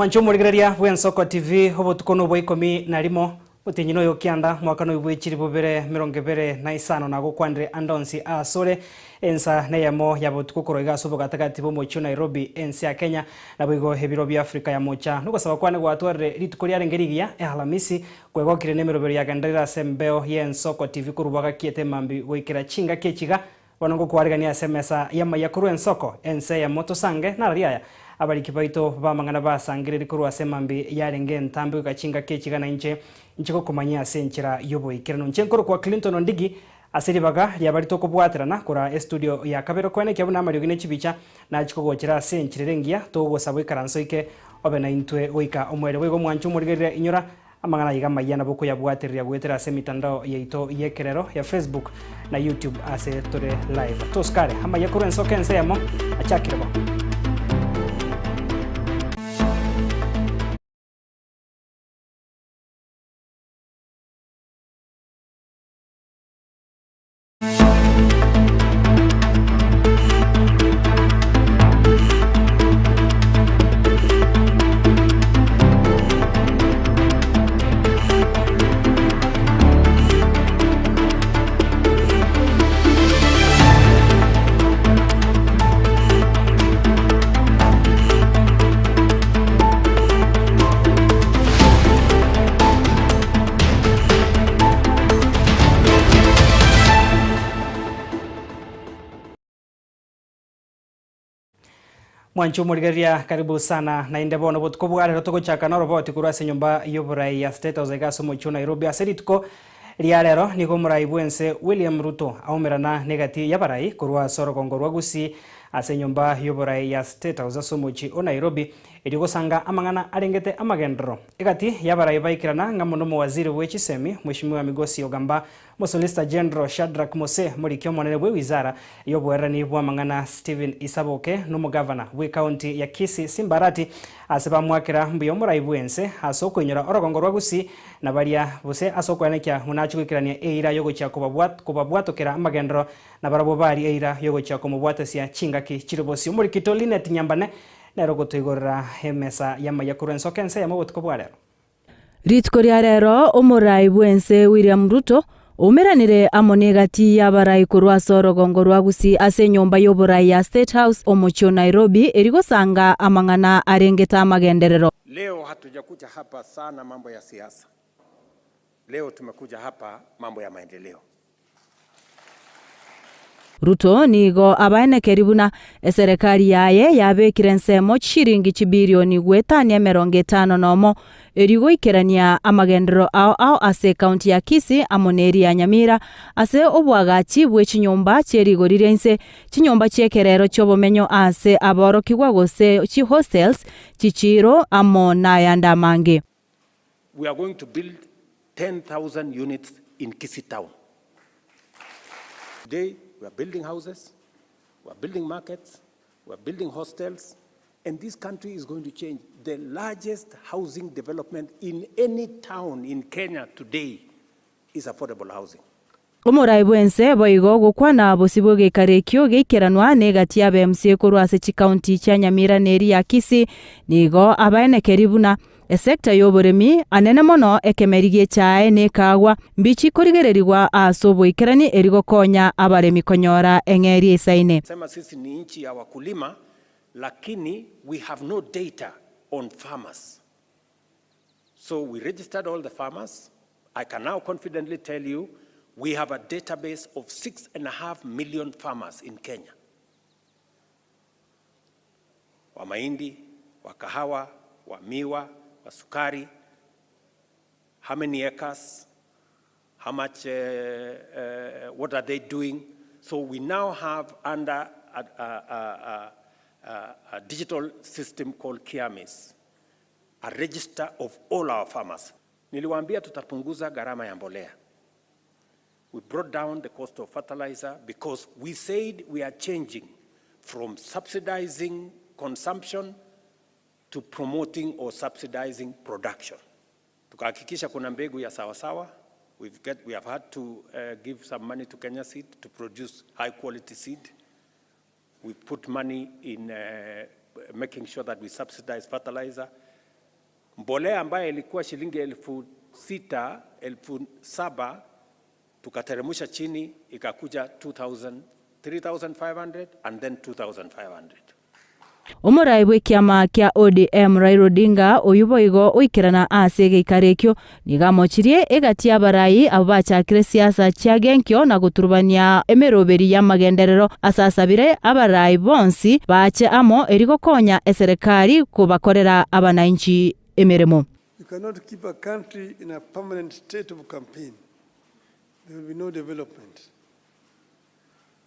Mwancho murigereria Wensoko TV obotukono bwa 10 utinyino yo kianda mwaka no ibwechiri bubere 25 na gokwandire andonsi asore ensa neyamo yabotukukoro igasobo gatagati bo mocho Nairobi ensi ya Kenya na bwigo hebiro bya Afrika ya mocha nuko saba kwane gwatware rituko rya ngerigia Alhamisi kwegokire nemerobero ya gandarira sembeo Wensoko TV kurubaga kiete mambi goikira chinga kechiga wanongo kwarigania semesa yama yakuru Wensoko ense ya moto sange na riaya abariki baito bamangana basangirira kurwa semambi yarenge ntambi gachinga kechigana inchiko kumanya senchira yobo ikirano nchenkoro kwa Clinton Ondigi asiribaga yabarito kubwatirana kura studio ya kabero kwene kyabuna amaryo gine chibicha na chikogochira senchirengia togo sabwe karanso ike obena intwe oika omwere wego mwanchu murigerera inyora amangana yigama yana boko yabwatirira gwetera semitandao yaito yekerero ya Facebook na YouTube ase tore live toskare ama yakuru Wensoko ense yamo achakirwa. Mwancho murigeria karibu sana na indebono botukobware rotoko chaka no roboti kurase nyumba yoburai ya State House gaso mocho Nairobi aserituko riarero niko murai bwense William Ruto aumerana negati yabarai kurwa sorogongo rwagusi ase nyumba yoburai ya State House somochi o Nairobi edigo sanga amangana arengete amagendro egati yabarai baikirana ngamono mu waziri wechisemi mheshimiwa Migosi Ogamba Solicitor General Shadrack Mose muri kyo monene bwe wizara yobwerani bwa mangana Stephen Isaboke no mugavana we county ya Kisii Simbarati aseba mwakira mbiyo murai bwense asoko inyora orogongo rwagusi na baria bose asoko yanekya munachukirania eira yogo cha kubabwatokera amagendro na barabo bari eira yogo cha kumubwatasia chingaki chiribosi muri kitoline tinyambane nero tuigorra hemesa yama yakuru Wensoko ense yamo botukobwarero ritko rero omurai bwense William Ruto umeranire amonegati yabarai kurwa sorogongo rwagusi ase nyumba yoburai ya State House omocho Nairobi erigo sanga amangana arengeta amagenderero. Leo hatujakuja hapa sana mambo ya siasa. Leo tumekuja hapa mambo ya maendeleo. Ruto nigo abaine keribuna serikali yaye yabekire nsemo chiringi chibirioni gwetania 50 nomo erigo ikerania amagendero ao ase county ya Kisii amoneri ya Nyamira ase obwagachi bwe chinyumba cherigorire nse chinyumba chekerero chobomenyo ase aboro kigwa gose chi hostels chichiro amona yanda mange. We are going to build 10,000 units in Kisii town. Today we are building houses, we are building markets, we are building hostels, and this country is going to change. The largest housing development in any town in Kenya today is affordable housing. Omurai bwense boigo gukwana bosibo gekarekyo geikeranwa negati ya BMC kurwase chi county cha Nyamira neri ya Kisii nigo abaine keribuna sekta yoboremi anene mono ekemerigie chae ne kagwa mbichi korigererigwa asobo ikerani erigo konya abaremi konyora engeri isaine. Sema sisi ni nchi ya wakulima lakini we have no data on farmers. So we registered all the farmers. I can now confidently tell you we have a database of 6.5 million farmers in Kenya. Wa mahindi, wa kahawa, wa miwa, wa sukari. How many acres? How much, what are they doing? So we now have under a digital system called Kiamis, a register of all our farmers. Niliwaambia tutapunguza gharama ya mbolea. We brought down the cost of fertilizer because we said we are changing from subsidizing consumption to promoting or subsidizing production. Tukahakikisha kuna mbegu ya sawasawa. We have had to give some money to Kenya Seed to produce high quality seed. We put money in making sure that we subsidize fertilizer. Mbolea ambayo ilikuwa shilingi 6,000, 7,000 tukateremsha chini ikakuja 3,500 and then 2,500. Umurai bwe kiama kia ODM Raila Odinga oyuboigo oikirana ase geikarikyo nigamochirie egatia barai abachakire siasa chiagenkyo na guturubania emeroberi ya magenderero asasabire abarai bonsi bache amo erigokonya eserikali kubakorera abananchi emeremo. You cannot keep a country in a permanent state of campaign. There will be no development.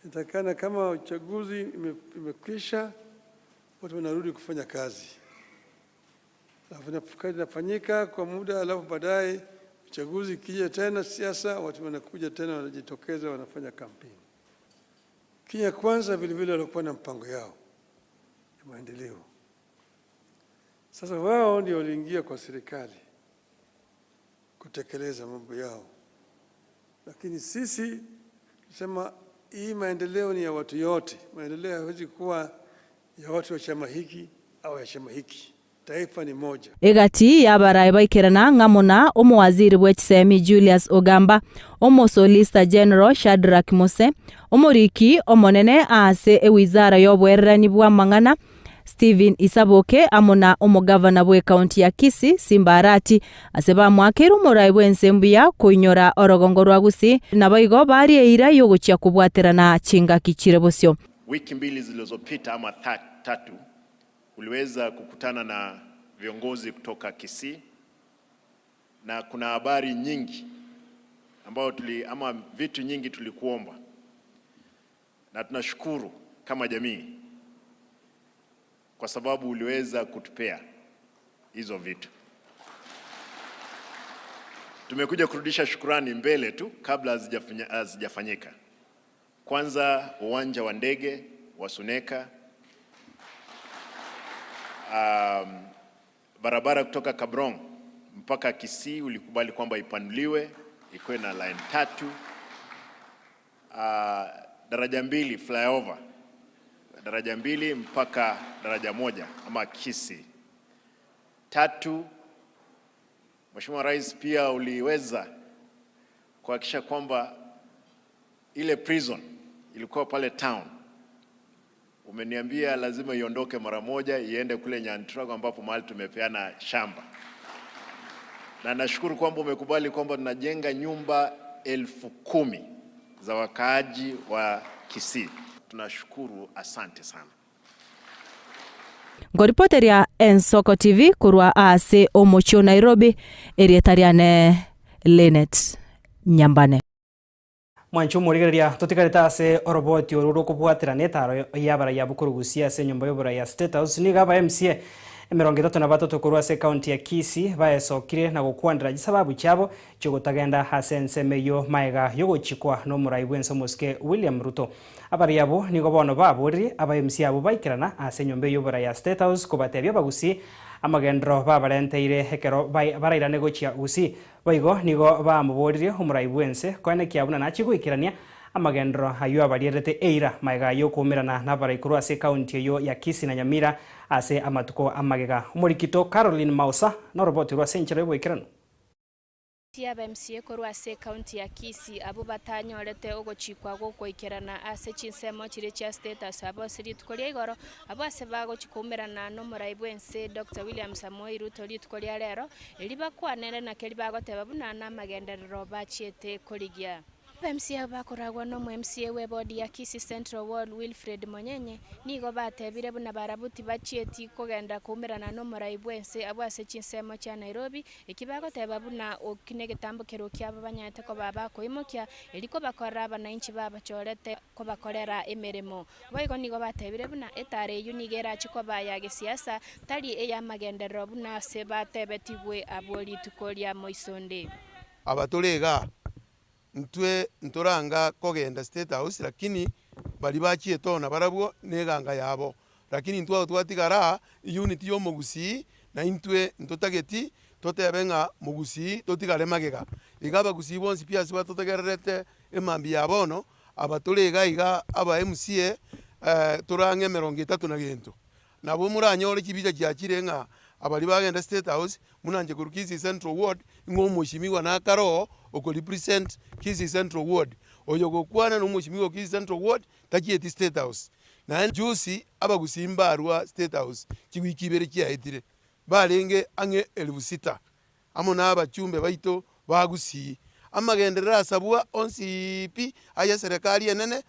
Itakana kama uchaguzi imekwisha, watu wanarudi kufanya kazi. Kazi inafanyika kwa muda, alafu baadaye uchaguzi kija tena siasa, watu wanakuja tena wanajitokeza wanafanya kampeni. Kenya Kwanza vile vile walikuwa na mpango yao ya maendeleo. Sasa wao ndio waliingia kwa serikali kutekeleza mambo yao. Lakini sisi tusema hii maendeleo ni ya watu yote. Maendeleo hawezi kuwa ya watu wa chama hiki au ya chama hiki. Taifa ni moja. Egati ya barai baikirana ngamuna omwaziri bw'ekisemi Julius Ogamba, omusolista General Shadrack Mose, omuriki omonene ase ewizara y'obwererani bwa mang'ana Stephen Isaboke amuna omugavana bwe county ya Kisii Simbarati aseba mwakira umurai bw'ensembuya kuinyora orogongo rwa Gusii na baigo bari eira yogochia kubwaterana chinga kichire bosyo. Wiki mbili zilizopita ama tatu uliweza kukutana na viongozi kutoka Kisii na kuna habari nyingi ambao vitu nyingi tulikuomba, na tunashukuru kama jamii kwa sababu uliweza kutupea hizo vitu. Tumekuja kurudisha shukrani mbele tu kabla hazijafanyika. Kwanza uwanja wa ndege wa Suneka, barabara kutoka Kabrong mpaka Kisii ulikubali kwamba ipanuliwe ikuwe na line 3, daraja 2 flyover, daraja 2 mpaka daraja 1 ama Kisii 3. Mheshimiwa Rais, pia uliweza kuhakikisha kwamba ile prison ilikuwa pale town, umeniambia lazima iondoke mara moja iende kule Nyantrago ambapo mahali tumepeana shamba. Na nashukuru kwamba umekubali kwamba tunajenga nyumba 10,000 za wakaaji wa Kisii. Tunashukuru, asante sana. Ngoripoteria Ensoko TV kurwa ase Omocho Nairobi erietariane Lenet Nyambane. Mwanchu murigeria tutikarita ase oroboti oruro kubwatira netaro yabara yabukurugusia ase nyumba yobura ya State House ni gaba MCA 33 kurwa ase county ya Kisii baesokire na gukwandira gisababu cyabo cyo gutagenda ase nsemeyo maega yogochikwa no murai bwenso muske William Ruto. Abari yabo nigo bono baburi aba MCA abo baikirana ase nyumba yobura ya State House kubatebya bagusi amagendro babarenteire hekero barairane gochia Gusii baigo nigo bamuborire umurai bwense kwane kiabuna nachigwikirania amagendro ayo abarierete eira maega yo kumirana n'abaraikuru ase county yo ya Kisii na Nyamira ase amatuko amagega. Umurikito Caroline Mausa no roboti rwa senchero bwikirano Tiaba MCA korwa ase county ya Kisii abo batanyorete ogochikwa gokwikirana ase chinsemo chire chia State House abo siritkoria igoro abo ase bagochikumirana no murai bwense Dr. William Samoei Ruto litkoria rero eliba kwanere na keliba goteba bunana magenderero bachiete korigia. MCA bakoragwa no MCA we body ya Kisii Central Ward Wilfred Monyenye nigo batebire buna barabuti bachieti kogenda kumirana no murai bwense abo ase chinsemo cha Nairobi ikibagoteba buna okine gitambukiro kyabo banyate ko baba koimokia eliko bakora abananchi babachorete ko bakorera emeremo boigo nigo batebire buna etare yunigera chiko baya gesiasa tali eya magendero buna se batebetigwe aboli tukoria moisonde abatorega ntwe ntoranga kogenda State House lakini bali bachie tona barabwo neganga yabo lakini ntwa twatigara unit yo Mugusii na intwe ntotageti totebenga Mugusii totigare magega igaba Gusii bonsi pia siba totegerete emambi yabono abatorega iga aba MCA turange 30 na gento nabo muranyore kibija kya kirenga abali bagenda State House munanje ku Kisii Central Ward ngo mushimiwa na karo oko represent Kisii Central Ward oyo gokwana no mushimiwa Kisii Central Ward takieti State House na juice abagusimba arwa State House kiwikibere kiaitire balenge ange 6000 amo na abachumbe baito bagusi amagenderera sabua onsipi aya serikali enene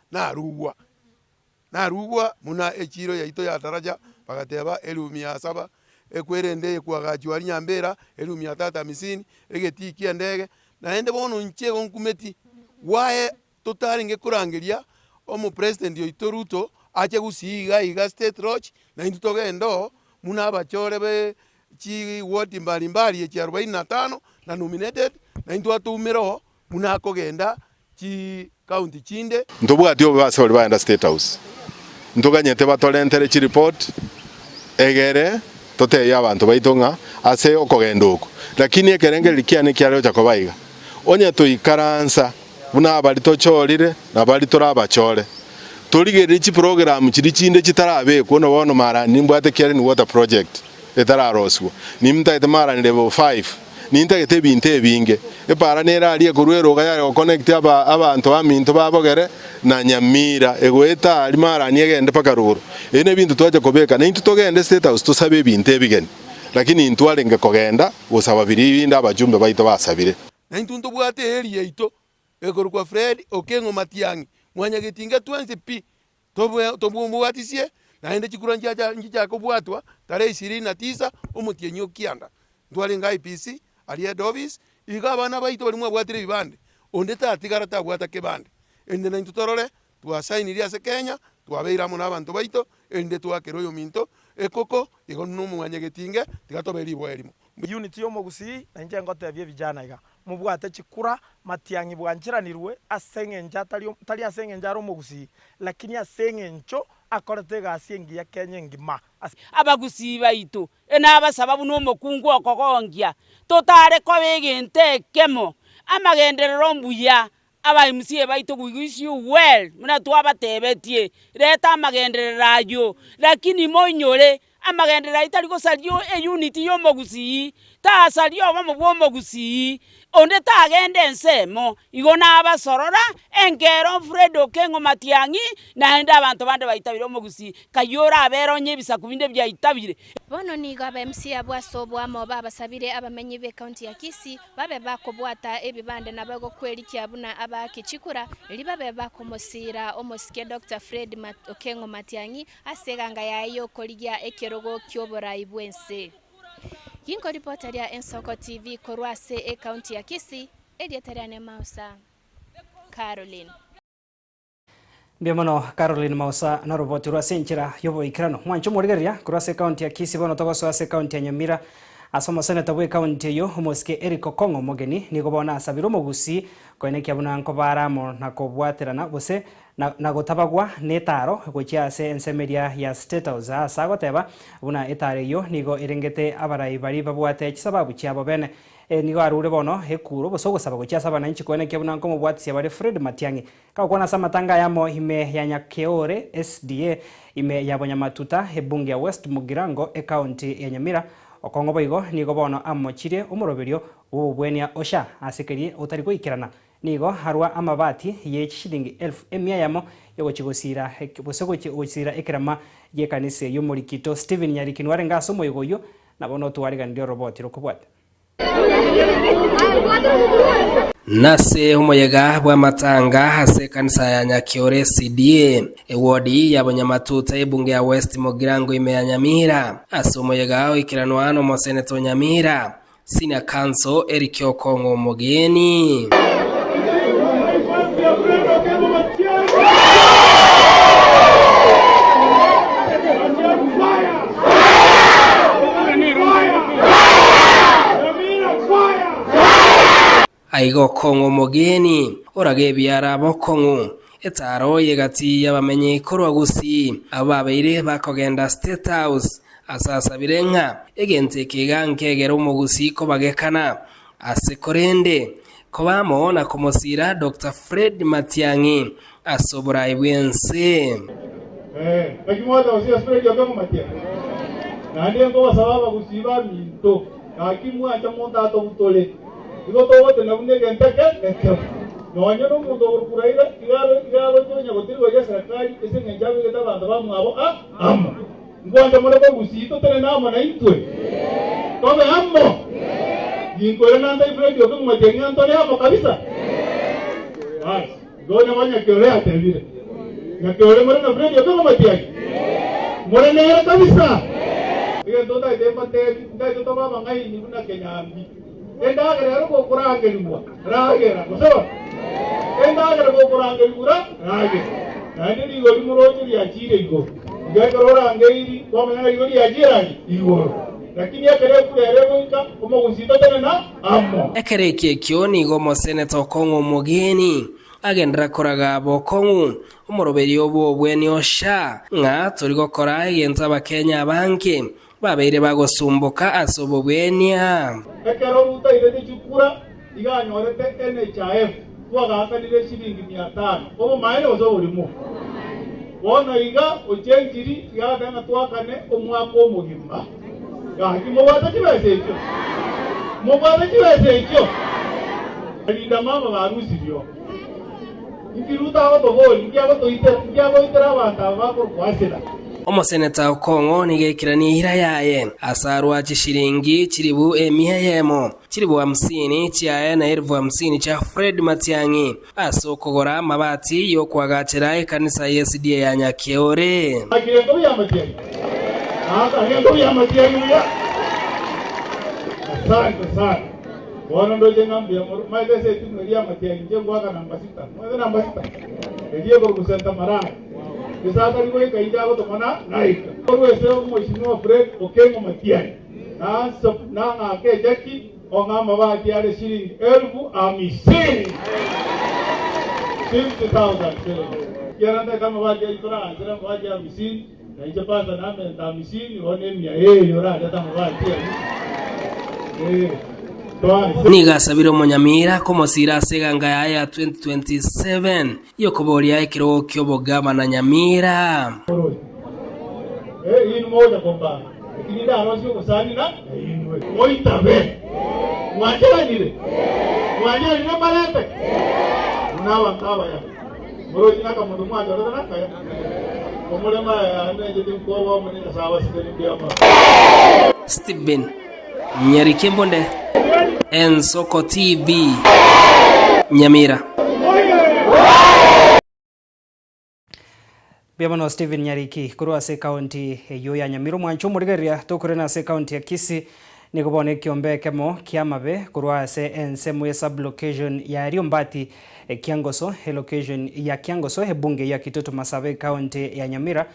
narugwa muna echiro yaito ya daraja bagateba 1700 ekwerende kwagachwari nyambera 1350 egetikia ndege naende bono nchego nkumeti wae totaringe kurangeria omu president yoito Ruto ache gusiga iga State Lodge na intugendo muna abachore be chi ward mbali echi 45 na nominated na into atumiro muna kogenda chi county chinde ntobwati obo base bali baenda State House ntuganyete batolentere chi report egere tote abantu baitonga ase okogenda uko lakini ekerenge likiane kyalo jakobaiga onye toikaransa buna abali tochorire na bali torabachore toligere chi program chiri chinde chitarabe kuno bono mara nimbwate kyale ni water project etararoswo nimta etamara ni level 5 ninta gete binte binge epara nera ali kurwero gaya connect abantu aminto babogere na Nyamira egweta ali mara ni egende pakaruru ene bintu twaje kobeka na into togende State House tusabe binte bigeni lakini into alenge kogenda usaba biribinda abajumbe baito basabire na into ntobwate area ito ekorukwa Fred Okengo Matiang'i mwanya gitinga 20p tobwatisie na ende chikura njija kobwatwa tarehe 29 omutienyo kianda ndwalenga IPC ali head office iga bana baito bali mwabwatire bibande onde tatigara tabwata kebande ende na intutorore twasainiria ase Kenya twabeira mo nabantu baito ende twakero yo minto ekoko igo no mwanya gitinga tigatoberi bwerimo unity yo mugusi na nje ngotebye vijana iga mubwate chikura Matiang'i bwanchiranirwe asengenja tali asengenja ro mugusi lakini asengencho akorete gasi ngiya Kenya ngima abagusi baito enaba sababu no mukungu okogongia totare ko begente kemo amagenderero mbuya aba MC baito guishi well muna twabatebetie leta amagendererayo lakini monyore amagendera itali ko salio unity yo mugusi ta salio bo mugusi onde tagende ensemo igona abasorora engero Fred Okengo Matiang'i na enda abantu bande baitabire mugusi kayora aberonye bisakubinde bya itabire bono nigo aba MC abwasobwa mo babasabire abamenyi be county ya Kisii babe bakobwata ebibande nabago kweli kyabuna abakichikura libabe bakomosira omosike Dr. Fred Okengo Matiang'i aseganga yayo koligia ekerogo kyobora ibwense Yinko reporter ya Ensoko TV korwase county ya Kisii editoriane Mausa Caroline Biamono Caroline Mausa na roboti rwa senchira yobo ikirano mwancho murigeria kurase county ya Kisii bono togoso ase county ya Nyamira asoma seneta bwe county yo omosike Eric Okongo Mogeni nigo bona asabiro mugusi koenekia buna nkobaramo na kobwaterana bose na gotabagwa netaro gochia ase ensemeria ya State House asa goteba buna etare yo nigo irengete abarai bari babwate kisababu chiabo bene nigo arure bono ekuro bosogo saba gochia saba nanchi koenekia buna nkomo bwatisia bare Fred Matiang'i ka kona samatanga yamo ime ya Nyakeore SDA ime ya Bonyamatuta ebunge ya West Mugirango county ya Nyamira Okongo boigo nigo bono amochire umoroberio ubwenia osha asikeri utariko ikirana nigo harwa amabati ye shilingi 1000 yamo yogochigosira bosegochigosira ekirama ye kanise yo Murikito Steven Nyarikini warenga somo yogoyo nabono tuwarigandio roboti rokubwata nase umuyaga bwa matanga hase kanisa ya Nyakiore CDA ewodi ya Bonyamatuta ebunge ya West Mugirango ime ya Nyamira ase umuyaga ikiranwano mo senato Nyamira senior council Eric Okongo Mogeni aigo Okongo Mogeni orage biara bokongo etaro yegati yabamenye korwa gusi ababeire bakogenda State House asasa birenga egente kigankegera umugusi ko bagekana asekorende ko bamona komosira Dr. Fred Matiang'i asobora ibwense bakimwada osia Fred Okongo Matiang'i nandi ngo basaba gusiba minto kakimu acha monta to utole igo to wote na bunge genteke nekyo nonye no mundo urukuraira igaro cyonya gotirwa ya serikali ese ngenjabe geta bantu bamwabo amo ngwanje muri ko gusito tene nama na itwe tobe amo ngikore nanda ifredio ko mwajenga antole amo kabisa basi gona wanya kiolea tevile na kiolea muri na fredio ko mwatiaki muri nere kabisa ile ndo dai temba tedi dai to baba ngai ni kuna kenyambi enda agere ko kurangeli mwa ragera kusema enda agere ko kurangeli mura ragera nandi ni goli muroji ya chire igo gakorora ngeiri kwa mwana yori ya jirani igo lakini akere kurere wika como gusito tena na amo ekereke kioni gomo senator Kongo Mogeni agendera koraga bokongu umuroberi obo bweni osha nga turi gukora egento abakenya banke babeire bagosumbuka asobo bwenia ekero ruta irete chukura iganyorete NHIF twagakanire shilingi 500 obo maere ozo urimo bona iga ochenjiri yadana twakane omwako omugima gaki mubata kibesecho linda mama barusi byo ikiruta abato boli ngiabo itera abantu abako kwasira omoseneta Kongo nigekirani hira yaye asarwa chishiringi chiribu emihemo chiribu 50 chiaye na 50 cha Fred Matiangi asokogora mabati yo kwagachira ekanisa SDA ya Nyakeore agirendo ya Matiangi agirendo ya Matiangi ya asante bona ndoje ngambia maidese timu ya Matiangi jengo aka namba 6 ndiye kwa kusenta maranga Kisaka liwe kainjago tomana naika. Orwese mheshimiwa Fred Okengo Matiangi. Na ngake jaki ongama bati ale shilingi 50,000. 50,000. Kiaranda kama bati ikora anzira bati 50 na ijapata na 50 one mia yora hata mabati. Nigasabiro Munyamira komosira seganga ya 2027 yokoboria ekiro kyobogama na Nyamira inu moja komba kinida arosio kusani na inwe moitabe mwajanire malete unawa kawa ya moroji naka mundu mwaja rota kaya omulema ande ndi mkowa munene sawa sikeni ndiama Stephen Nyarikembonde Ensoko TV Nyamira Biamono Stephen Nyariki kurwa se county yo ya Nyamiro mwancho murigeria tokurena se county ya Kisii nikubone kiombe kemo kiamabe kurwa se ensemu ya sub location ya Riombati Kiangoso location ya Kiangoso bunge ya Kitutu Masabe county ya Nyamira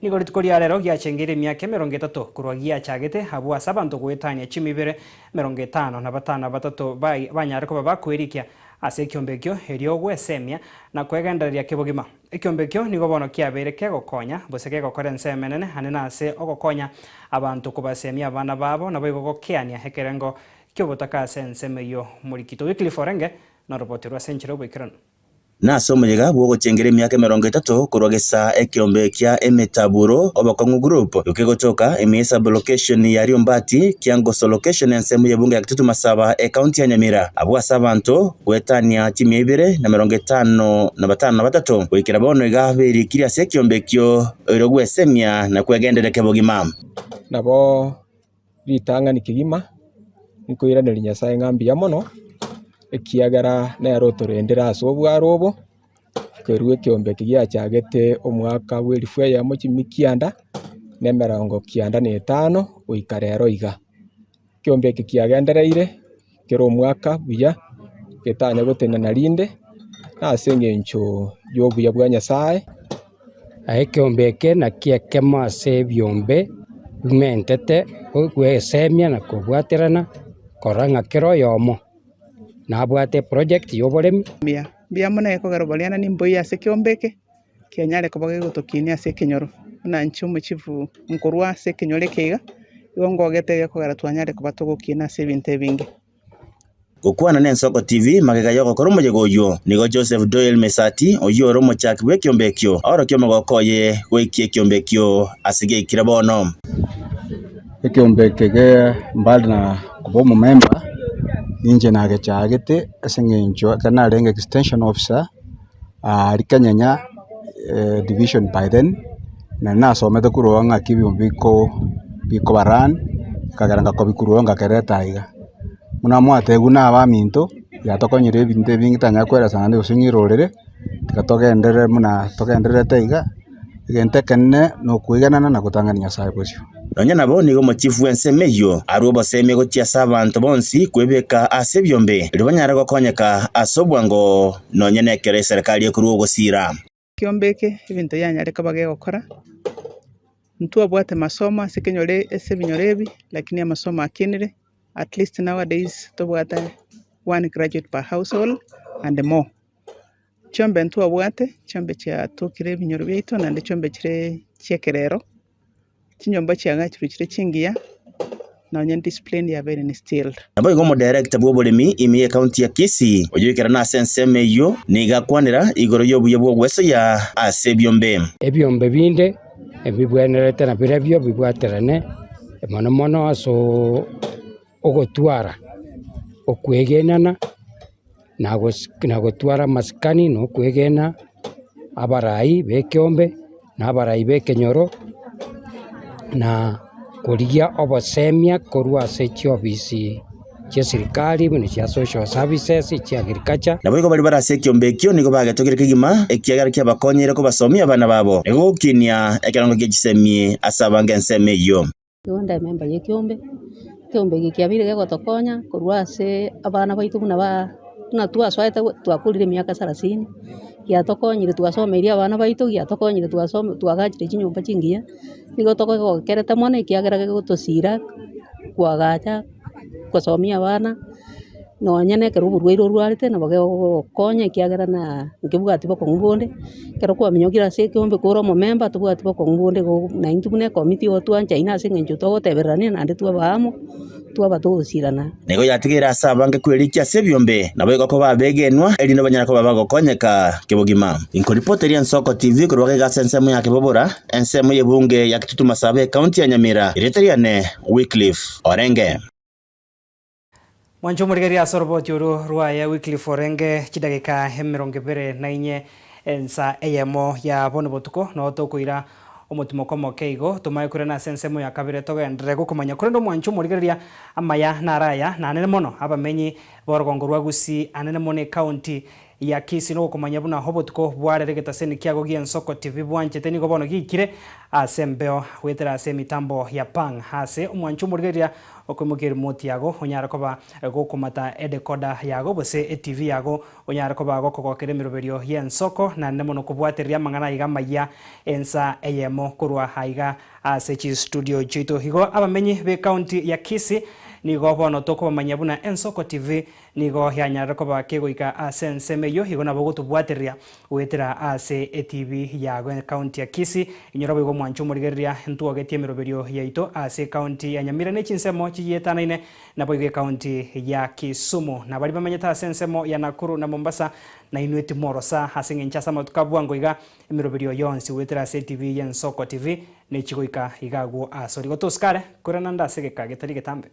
Niko ritukoria rero giachengire myaka 30 kurwa giachagete habwa sabantu gwetania chimibere 50 na batana batatu banyariko babakwirikia ase kiombekyo erio gwesemia na kwegenderia kibogima ekiombekyo nigo bono kiabere kegokonya boseke gokora nsemenene hanena ase ogokonya abantu kubasemia abana babo nabo igogokiania hekerengo kyobotaka sensemeyo murikito wikili forenge na robotirwa senchero bwikirano Naso mujega bwo chengere myaka 30 kurogesa ekiombe kya Emetaburo Obakongu Group yukigotoka emisa location ya Riombati Kiangoso location ensemu ya bunge ya Kitutu Masaba county ya Nyamira abwa sabanto gwetania chimi 255 na batatu wikira bono igabiri kiria se kiombe kyo irogwesemia na kwegendere kebogima nabo ritanga nikigima nikoiranira Nyasaye ngambi ya mono ekiagara na rotorendera asobwa robo kerwe kiombe kigyachagete omwaka w'elifwe ya mochimi kianda na 95 uikarero iga kiombe kikiagendereire kero omwaka buya ketanya gotena rinde nasenge ncho yobuya bwa Nyasaye kiombe na kiekema se byombe bimentete gwesemia na kubwaterana koranga kero yomo nabwate project yoboremi bia mona ekogero boliana nimboya se kiombeke kenyale koboge gotokinia se kenyoro na nchumu chivu nkorwa se kenyole kega igongo gete kogera twanyale kobatogokina se binte bingi Gukwana n'Ensoko TV magega yoko koromo yegoyo nigo Joseph Doyle Mesati oyoro mochaki bwe kiombekyo oro kyomogokoye gwikie kiombekyo asige kirabono ekiombe kege mbali na kubomo member ninje na gechagete asengenjo kana renge extension officer rikanyanya division by then na nasomete kuronga kibiumbiko biko baran kagaranga kobikuronga kereta iga muna mwategu na abaminto yatokonyire ebinte bingitanya kwera sana usinyirorere tikatogendere muna togendere teiga igente kenne no kuiganana na kutangania saibosyo nonya nabo nigo mochifu wensemeyo arubo seme gochiasa abantu bonsi kwebeka ase byombe libanyara gokonyeka asobwango nonya nekere serikali ekurugo gosira kiombeke ebinto yanyareka bage gokora ntu abwate masomo ase kenyore ese binyorebi lakini amasomo akinire at least nowadays tobwata 1 graduate per household and more chombe ntu abwate chombe cha tokire binyoro byaito na chombe chire chekerero chinyomba chianga chire chingia na onye discipline ya very instilled nabo igo mo director bwo bolemi imi county ya Kisii oyikera na senseme yo niga kwanira igoro yobuye bwo gweso ya ase byombe ebyombe binde ebibwenerete na birebyo bibwaterane mono aso ogotwara okwegenana na gotwara maskani no kwegena abarai bekiombe na abarai bekenyoro na kurigia obosemia korwa ase chiobisi chia serikali bune chia social services chia agriculture nabo igo bari barase kiombe kyo nigo bagetogere kigima ekiagara kia bakonyere ko basomia abana babo ego kinia ekirango kichisemie asabange enseme yo yonda member ye kiombe gikiabire gegotokonya korwa ase abana baitu buna twaswaete twakurire miaka 30 giatokonyire twasomeirie abana baitu giatokonyire twagachire chinyumba chingia nigo tokogerete mono ikiagera gotosira kwagacha gusomia abana nonya nekero oborwaire orwarete nabo gegokonya ikiagera na nkibwati bokong'ubonde kero kwaminyokire ase ekiombe kore omomemba tobwati bokong'ubonde na inki buna ekomiti otwanchaine ase eng'encho togotebererania naende twabamo twaba togosirana nego yatigera asa bange kwerikia ase byombe nabo igoko babegenwa erino banyara ko babagokonyeka kibogima inkoripoteri Nsoko TV kurwage gase ensemo ya kibobora ensemo yebunge ya Kitutu Masabe county ya Nyamira ireteriane Wycliffe Orenge Mwancho murigeri asoroboti uru ruaya Wycliffe Orenge chidagika 24 ensa eyemo ya bono botuko no tokuira omutimo komo keigo tumaye kure na sensemo ya kabire togendere gukumanya kure ndo mwancho murigeria amaya naraya na nene mono abamenyi borogongorwa gusi anene mono county ya Kisii no kumanya buna hobotuko bwareregeta seni kiago gi Nsoko TV bwanchete nigo bono gikire asembeo wetera ase mitambo ya pang hase omwancho murigeria okumukiri moti yago onyara koba gokumata edekoda yago bose TV yago onyara koba gokogokere miroberio ye Nsoko na nemo no kubwateria mangana iga maya ensa eyemo kurwa haiga ase chi studio chito higo abamenyi be county ya Kisii nigo bono toko bamanya buna Nsoko TV nigo yanyara koba kegoika ase nsemeyo higo nabo gotubwateria wetera ase TV yago county ya Kisii inyorobo igo mwancho murigeria ntuogetie miroberio yaito ase county ya Nyamira ne chinsemo chiyetanaine nabo igo county ya Kisumu na bali bamanyeta ase nsemo ya Nakuru na Mombasa na Inuit Morosa hasinge nchasa matukabwango iga miroberio yonsi wetera ase TV ya Nsoko TV ne chigoika igagwo asori gotoskare kurana ndase getari getambe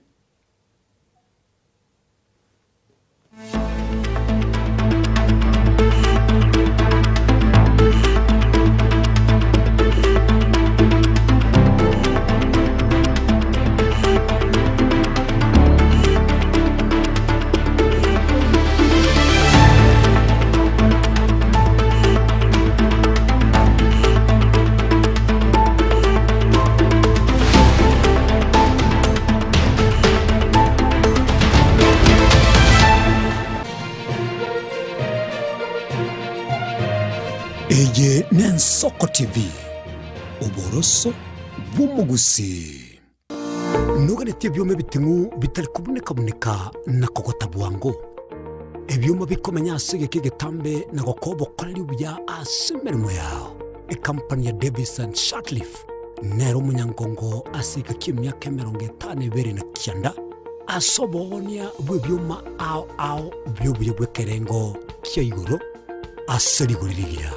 Eye ne Nsoko TV uboroso bw'umugusi nuganetie byome bitingu bitari kuboneka na kogota bwango ebyoma bikomenya asige kigetambe na gokobo korali bya asemermo yao company ya Davis and Shotleaf nero munyangongo asika kimyaka 52 na kianda asobonia bwebyoma ao byobuye bwekerengo kyayiguro aseriguriria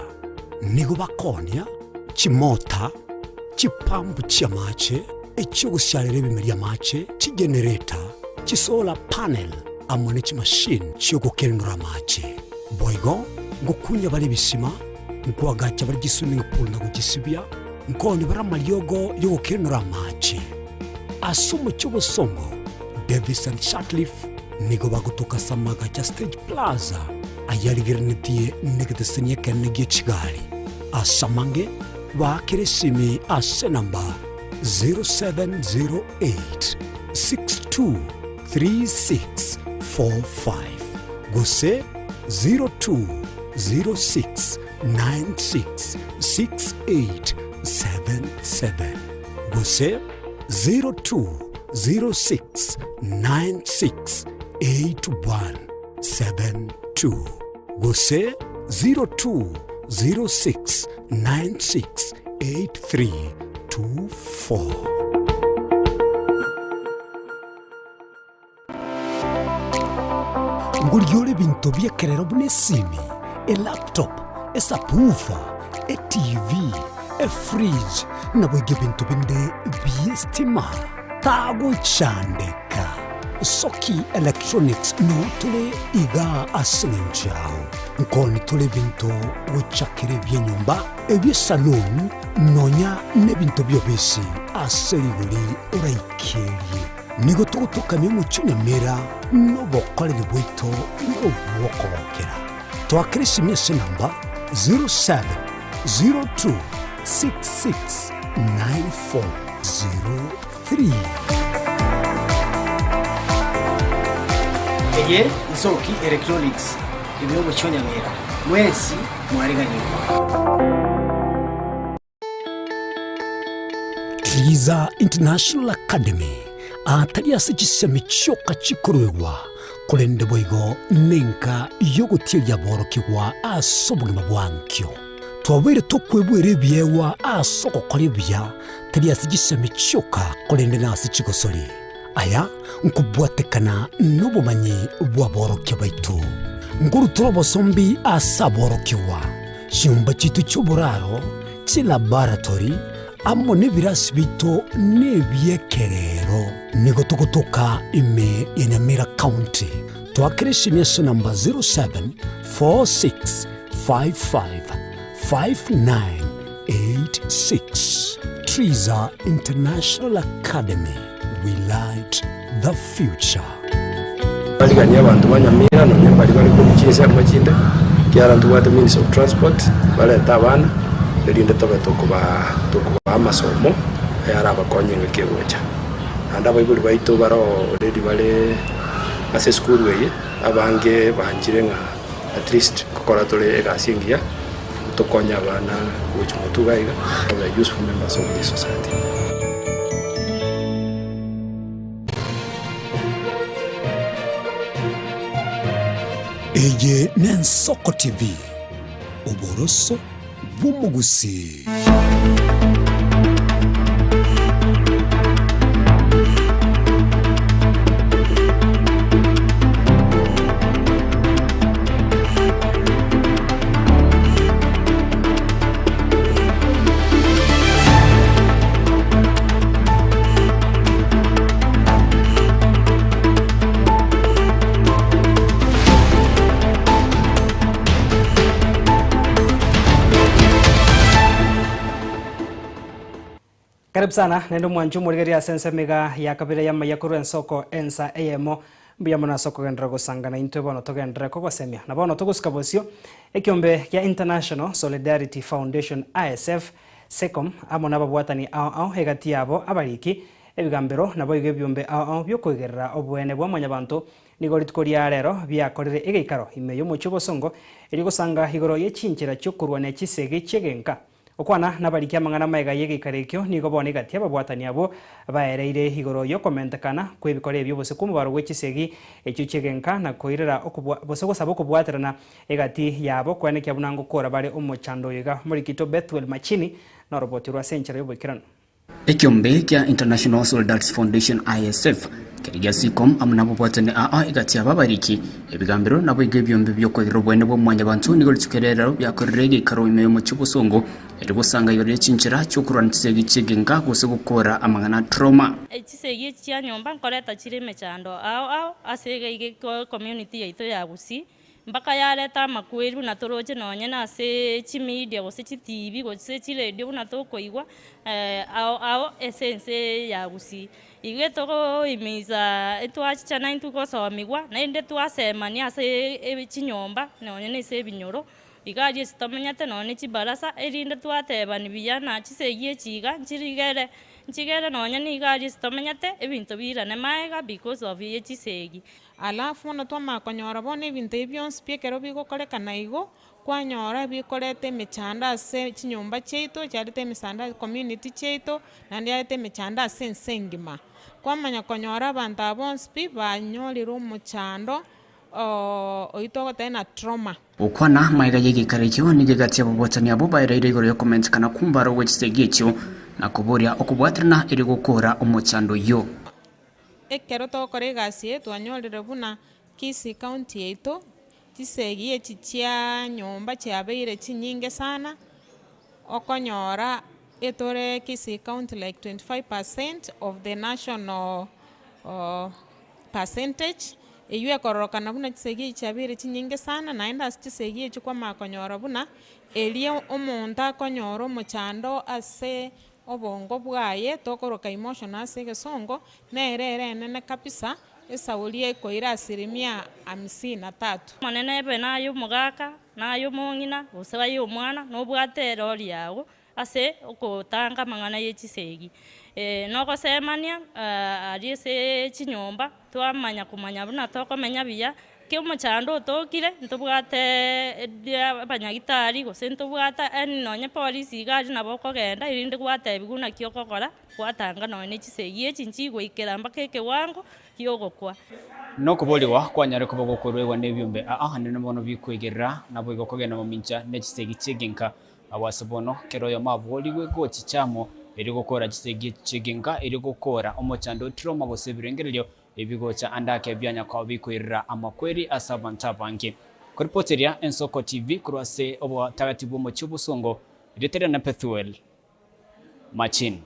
nigo bakonia chimota chipambu chiamache ekyogusyalira ebimeri amache chigenerator chisolar panel amwe n'echimashini kyogukenura amache boigo ngukunya bali bisima nkwagacha bali swimming pool na kugisibya nkoni bara malyogo yogukenura amache asumo cy'ubusongo Davis and Shatliff nigo bagutuka samaga cha Stage Plaza ayaligiranitiye negatesenya kanege Kigali asamange bakiresimi ase namba 0708 623645 gose 0206 966877 gose 0206 968172 gose 0206 968324 nguliole bintu byekerero bunesimi laptop esapufa TV fridge nabwege bintu binde byestima tago chandeka Soki Electronics no tule iga asenjao nkoni tule bintu wichakire byenyumba ebye salon nonya nebintu byobesi aseribuli uraikeri nigo tukutukanye mucyunemera no bokole bwito no bwokobokera twakirisi mese namba 07 02 66 9403 Eye Soki Electronics ibyo cyonyamera mwesi mwareganyirwa Twiza International Academy atari asichisemi cyoka chikurwewa kulende boigo nenka yogutirya borokigwa asobugima bwankyo twabere tokwebwere byewa asoko kolibya tari asichisemi cyoka kulende nasi chigosori aya nkubwatekana n'ubumanyi bw'aborokya baitu nguru turabosombi asaborokiwa cyumba kitu cy'uburaro cy'laboratory amo n'ibirasi bito n'ebyekerero nigo tukutuka ime Nyamira County twakireshi myeso namba 0746555986 Twiza International Academy. We light the future. Baliganya abantu banyamira none bali kubikiza amaginde kyarantu wa the Ministry of Transport baleta abana erinde tokuba amasomo yara abakonyenge kegocha anda bayibuli bayito baro already bale ase school way abange banjire nga at least kokora tole egasingia tokonya abana which mutugaiga are useful members of this society. Eye Nensoko TV uboroso bw'umugusi. Karibu sana nendo mwanju murigeria sense mega ya kabira ya mayakuru ensoko ensa emo mbiya mona soko gendra gusangana into bono togendra ko gosemia na bono togusika bosio ekiombe ya International Solidarity Foundation ISF SECOM amona babwatani ao hegati yabo abariki ebigambero nabo igebyombe ao byokugerera obwene bwa manyabantu nigoritkoria rero byakorere egeikaro imeyo mucho bosongo eri gusanga higoro yechinchira cyokurwa ne kisege chegenka okwana nabariki amangana maega yegikarekyo nigo bone gati ababwatani abo baereire higoro yo komentakana kwebikore ebyo bose kumubaro wechisegi ekyo chegenka na koirera okubwa bose gosaba okubwaterana egati yabo kwane kyabunango kora bare omochando yega muri kito Bethwel Machini na roboti rwa senchera yobikirano Ekiombe kya International Soldiers Foundation ISF kirigia sikom amuna bubwatane igati ababariki ebigambiro nabo igebyombe byokorera obwene bwo mwanya bantu nigolitukerera byakorerege karo ime mu kibusongo eribusanga yore cinchira cyukuranitse gicegenga gose gukora amangana trauma ekisegi kya nyomba nkoreta kirime cyando ao asege ige community yaito ya Busi mpaka yareta makweri na toroje nonye na se chimedia gose TV gose radio na tokoigwa ao essence ya Busi igwe toko imiza etwacha na intuko somigwa na inde twasemania ase ebichinyomba nonye ne se binyoro igari sitamenyate none chibarasa erinde twatebani biyana chisegie chiga nchigere nonye ni igari sitamenyate ebintu birane maega because of ye chisegi alafu no twama konyora bone ebintu ebyonse piekero bigokorekana igo kwanyora bikorete michanda ase chinyumba cheito charite misanda community cheito nandi arite michanda ase nsengima kwamanya konyora abantu abonse banyorira omuchando oito tena trauma ukwana maiga yegikarekyo nigegati abobotani abo bayiraire igoro yo comment kana kumbaro wechisegicho na kuboria okubwatrana iri gukora omuchando yo ekero tokore gasi twanyorire buna Kisii county yeito chisegi echichia nyomba chiabeire chinyinge sana okonyora etore Kisii county like 25% of the national percentage eyue kororokana buna chisegi chiabeire chinyinge sana naenda chisegi echikwa makonyora buna elie omonto akonyora omochando ase obongo bwaye tokoroka emotion ase gesongo nerere nene kabisa esaulie koira 53% manene ebe nayo mugaka nayo mongina usaba yo mwana no bwatera oli yawo ase okotanga mangana yechisegi noko semania ari se chinyomba twamanya kumanya buna tokomenya biya ke omochando tokire ntubwate abanyagitari gose ntubwata nonye polisi igari nabo kogenda irinde gwate biguna kyo kokora gwatanga none chisegi echinchi goikera mpaka ekewango yogokwa no kuboliwa kwanyare kubogokorwa nebyumbe nene bono bikwegerera nabo igokogena mu mincha nechisegi chiginka awasabono kero yo maboliwe go chichamo eri gukora chisegi chiginka eri gukora omochando trauma gose birengereryo ebigocha andake byanya kwa bikwirira amakweri asabanta banki kuripoteria Ensoko TV kurwase obo tagatibu mu kibusongo ritera na Pethuel Machin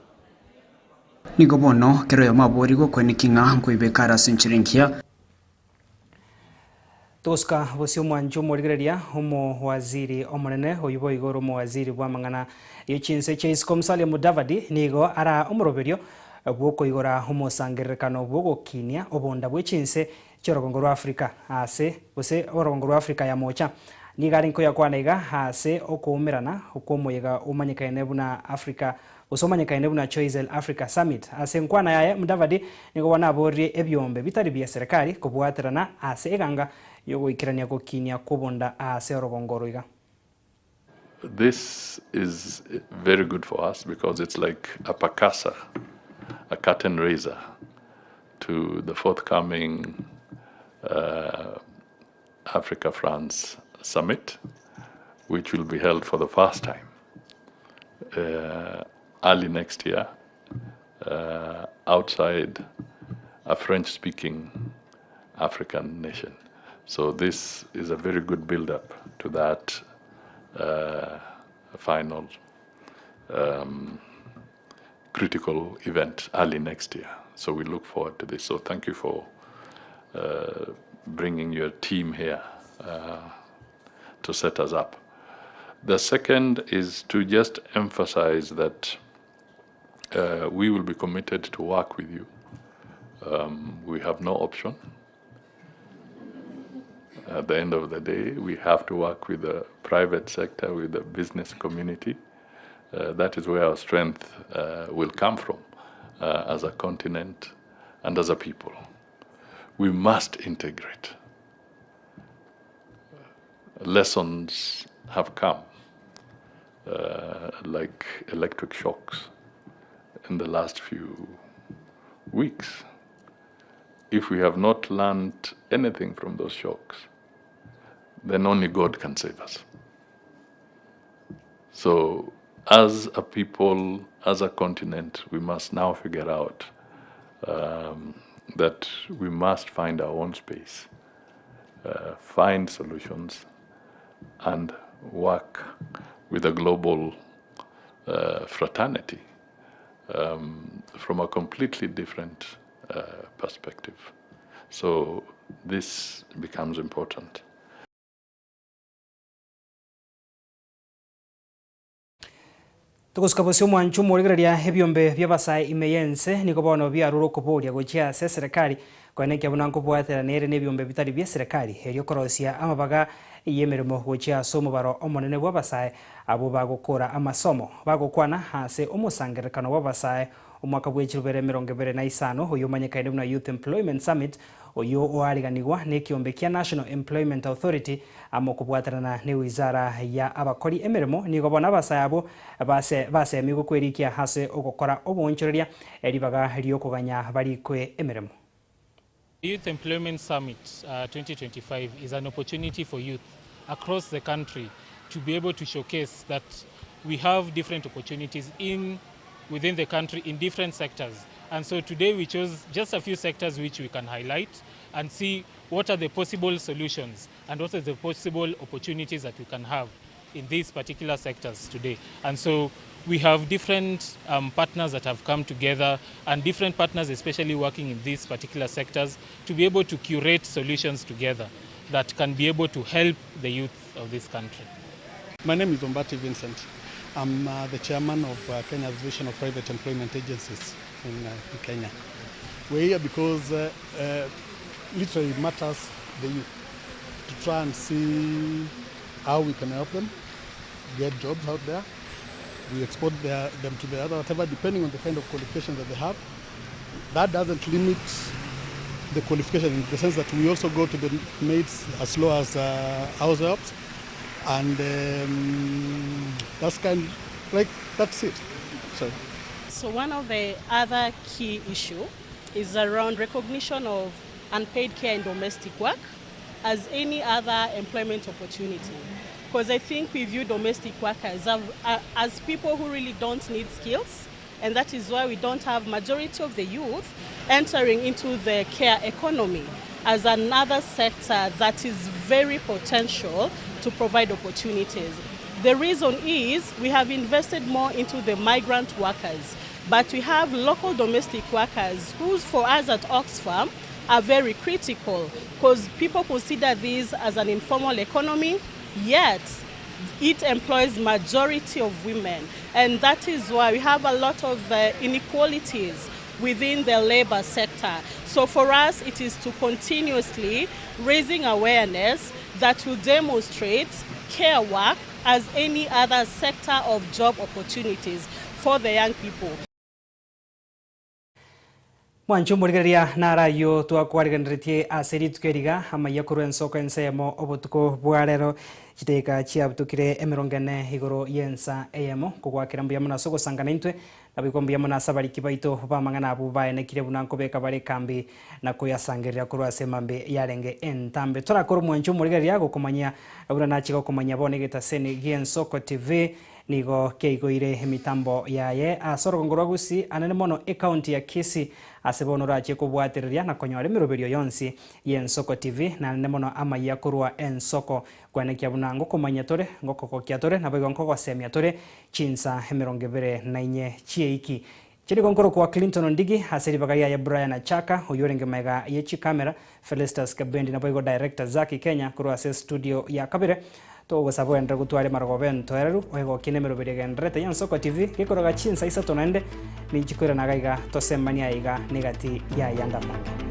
nigobono kero yo mabori go kwenikinga nkuibekara sinchirinkia Toska bosio mwanjo morigereria homo waziri omonene oyubo igoro mu waziri bwa mangana yechinse Chase Komsale Mudavadi nigo ara omoroberio bwoko igora homo sangerekano bwogo kinia obonda bwechinse chorogongo rwa Afrika ase bose orogongo rwa Afrika ya mocha ni garinko ya kwanaiga ase okumerana ukomoyega umanyikaine buna Afrika usomanyikaine buna Choice Africa Summit ase nkwana yaye Mudavadi nigo wanaborie ebyombe bitari bya serikali kubwaterana ase eganga yogo ikirania kokinia kubonda ase orogongo roiga. This is very good for us because it's like a pakasa, a curtain raiser to the forthcoming Africa-France Summit, which will be held for the first time early next year outside a French-speaking African nation. So this is a very good build-up to that final critical event early next year. So we look forward to this. So thank you for bringing your team here to set us up. The second is to just emphasize that we will be committed to work with you. We have no option. At the end of the day, we have to work with the private sector, with the business community. That is where our strength will come from as a continent and as a people. We must integrate. Lessons have come, like electric shocks in the last few weeks. If we have not learned anything from those shocks, then only God can save us. So as a people, as a continent, we must now figure out that we must find our own space, find solutions, and work with a global fraternity from a completely different perspective. So this becomes important. Tukuskabusio mwanchu murigereria ebyombe byabasai imeyense niko bono byaruro kuburia gochia se serikali kwaneke bunanko bwatera nere nebyombe bitari bya serikali eryo korosia amabaga yemeremo gochia somo baro omonene bwabasai abo bagokora amasomo bagokwana hase umusangerekano bwabasai umwaka bw'ekirubere 2025 oyo manyekaine na Youth Employment Summit oyo oariganigwa nekiombe kia National Employment Authority amokubwatarana ne wizara ya abakori emeremo nigo bona abasayabo base migo kwerikia hase ogokora obonchoreria eribaga ryokuganya bari kwe emeremo. Youth Employment Summit 2025 is an opportunity for youth across the country to be able to showcase that we have different opportunities within the country in different sectors. And so today we chose just a few sectors which we can highlight and see what are the possible solutions and what are the possible opportunities that we can have in these particular sectors today. And so we have different partners that have come together, and different partners especially working in these particular sectors, to be able to curate solutions together that can be able to help the youth of this country. My name is Ombati Vincent. I'm the chairman of Kenya's Association of Private Employment Agencies in Kenya. We're here because literally matters the youth, to try and see how we can help them get jobs out there. We export them to the other, whatever, depending on the kind of qualifications that they have. That doesn't limit the qualification in the sense that we also go to the maids as low as house helps. And that's it. So one of the other key issue is around recognition of unpaid care and domestic work as any other employment opportunity. Because I think we view domestic workers as people who really don't need skills, and that is why we don't have majority of the youth entering into the care economy as another sector that is very potential to provide opportunities. The reason is we have invested more into the migrant workers, but we have local domestic workers who, for us at Oxfam, are very critical because people consider this as an informal economy, yet it employs majority of women, and that is why we have a lot of inequalities within the labor sector. So for us, it is to continuously raising awareness that will demonstrate care work as any other sector of job opportunities for the young people. Mwanchu murigeria narayo twakwarigandritie aseri tukeriga amaya kurensoko ensemo obutuko bwarero kiteka chiabutukire emirongene igoro yensa eyemo kugwakira mbya muna soko sangana intwe nabikombya muna sabari kibaito bamangana abu baene kire bunanko beka bare kambi na kuyasangirira kurwa semambe yarenge entambe torakoro mwanchu murigeria gokomanya abura nachiko komanya bone geta seni Gensoko TV nigo keigoire mitambo yaye asorongorwa gusi anene mono county ya Kisii asebonora cheko bwateriria na konyore miroberio yonsi Gensoko TV na anene mono amaya kurwa ensoko kwanekia bunango komanya tore ngoko kiatore na bego ngoko semia tore chinsa 24 chieiki chiri konkoro kwa Clinton Ndigi aseri bagaria ya Brian Achaka oyorenge mega yechi kamera Felicitas Kabendi na bego director Zaki Kenya kurwa studio ya Kabire to gusabo endre gutware margoben toereru oego kinemero beregenrete Gensoko TV kikoroga chinsa isa tonende ninchikwira nagaiga tosemania iga negati ya yandama.